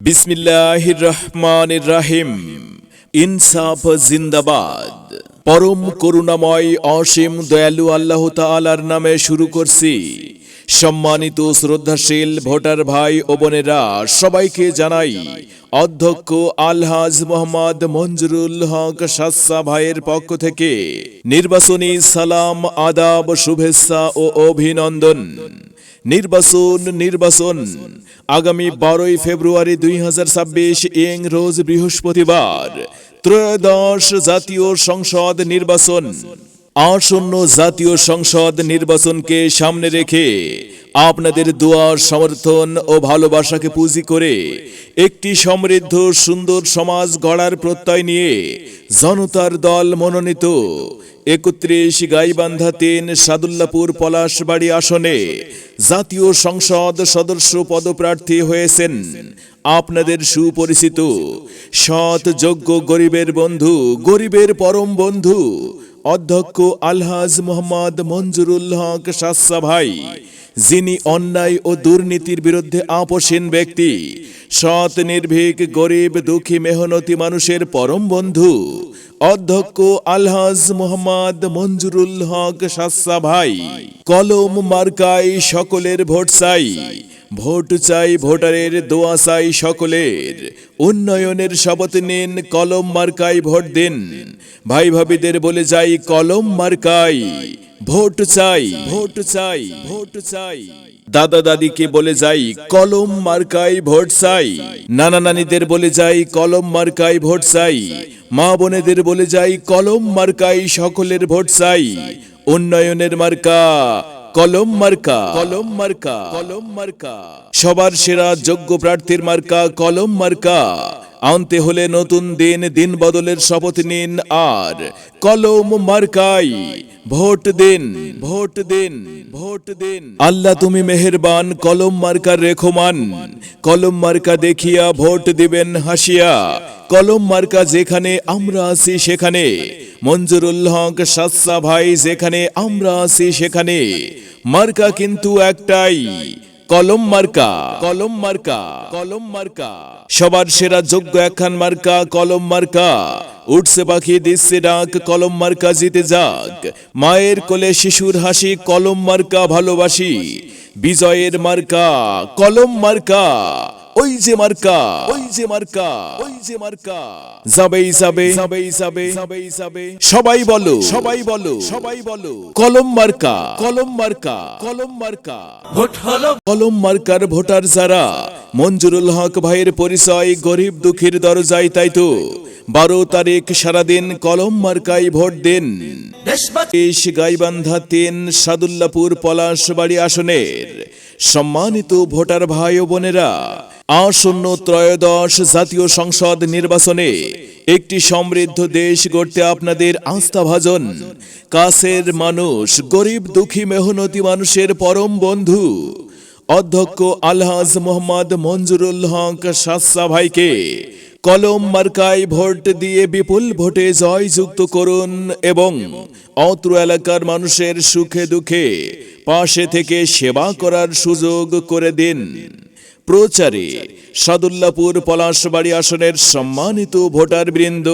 বিসমিল্লাহির রহমানির রহিম। ইনসাফ জিন্দাবাদ। পরম করুণাময় অসীম দয়ালু আল্লাহ তাআলার নামে শুরু করছি। সম্মানিত শ্রদ্ধাশীল ভোটার ভাই ও বোনেরা, সবাইকে জানাই অধ্যক্ষ আলহাজ মোহাম্মদ মঞ্জুরুল হক সাচ্চা ভাইয়ের পক্ষ থেকে নির্বাচনী সালাম, আদাব, শুভেচ্ছা ও অভিনন্দন। নির্বাচন আগামী 12 ফেব্রুয়ারি 2026 ইং রোজ বৃহস্পতিবার ত্রয়োদশ জাতীয় সংসদ নির্বাচন। আসন্ন জাতীয় সংসদ নির্বাচনকে সামনে রেখে আপনাদের দোয়া, সমর্থন ও ভালোবাসাকে পুঁজি করে একটি সমৃদ্ধ সুন্দর সমাজ গড়ার প্রত্যয় নিয়ে জনতার দল মনোনীত 31 গাইবান্ধা 3 সাদুল্লাপুর পলাশবাড়ি আসনে জাতীয় সংসদ সদস্য পদপ্রার্থী হয়েছেন আপনাদের সুপরিচিত সৎ, যোগ্য, গরিবের বন্ধু, গরিবের পরম বন্ধু অধ্যক্ষ আলহাজ মোহাম্মদ মঞ্জুরুল হক সাচ্চা ভাই, যিনি অন্যায় ও দুর্নীতির বিরুদ্ধে আপোষহীন ব্যক্তি, সৎ, নির্ভীক, গরিব, দুঃখী, মেহনতি মানুষের পরম বন্ধু অধ্যক্ষ আলহাজ মোহাম্মদ মঞ্জুরুল হক সাচ্চা ভাই। কলম মার্কায় সকলের ভোট চাই, ভোট চাই ভোটারের, দোয়া চাই সকলের। উন্নয়নের শপথ নিন, কলম মার্কায় ভোট দিন। ভাই ভাবিদের বলে যাই, কলম মার্কায় ভোট চাই, ভোট চাই, ভোট চাই। দাদা দাদিকে বলে যাই, কলম মার্কায় ভোট চাই। নানা নানিদের বলে যাই, কলম মার্কায় ভোট চাই। মা বোনেদের বলে যাই, কলম মার্কায় সকলের ভোট চাই। উন্নয়নের মার্কা কলম মার্কা, কলম মার্কা, কলম মার্কা। সবার সেরা যোগ্য প্রার্থীর মার্কা কলম মার্কা। আনতে হলে নতুন দিন, দিন বদলের শপথ নিন আর কলম মার্কাই ভোট দিন, ভোট দিন, ভোট দিন। আল্লাহ তুমি মেহেরবান, কলম মার্কার রেখমান। কলম মার্কা দেখিয়া ভোট দিবেন হাসিয়া। কলম মার্কা যেখানে আমরা আছি সেখানে, মঞ্জুরুল হক সাচ্চা ভাই যেখানে আমরা আছি সেখানে। মার্কা কিন্তু একটাই, কলম মার্কা, কলম মার্কা, কলম মার্কা। সবার সেরা যোগ্য একখান মার্কা কলম মার্কা। উঠছে পাখি, দিচ্ছে ডাক, কলম মার্কা জিতে যাক। মায়ের কোলে শিশুর হাসি, কলম মার্কা ভালোবাসি। বিজয়ের মার্কা কলম মার্কা। ওই যে মার্কা, ওই যে মার্কা, ওই যে মার্কা। যাবেই যাবে, যাবেই যাবে, যাবেই যাবে। সবাই বলো, সবাই বলো, সবাই বলো, কলম মার্কা, কলম মার্কা, কলম মার্কা। ভোট হলো কলম মার্কার ভোটার যারা। মঞ্জুরুল হক ভাইয়ের পরিচয় গরিব দুঃখীর দরজায়, তাই তো 12 তারিখ সারাদিন কলম মার্কায় ভোট দিন। গাইবান্ধা 3 সাদুল্লাপুর পলাশবাড়ি আসনের সম্মানিত ভোটার ভাই ও বোনেরা, আসন্ন ত্রয়োদশ জাতীয় সংসদ নির্বাচনে একটি সমৃদ্ধ দেশ গড়তে আপনাদের আস্থাভাজন, কাছের মানুষ, গরিব দুঃখী মেহনতি মানুষের পরম বন্ধু অধ্যক্ষ আলহাজ মোহাম্মদ মঞ্জুরুল হক সাচ্চা ভাইকে কলম মার্কায় ভোট দিয়ে বিপুল ভোটে জয়যুক্ত করুন এবং অত্র এলাকার মানুষের সুখে দুঃখে পাশে থেকে সেবা করার সুযোগ করে দিন। প্রচারে সাদুল্লাপুর পলাশবাড়ি আসনের সম্মানিত ভোটার বৃন্দ।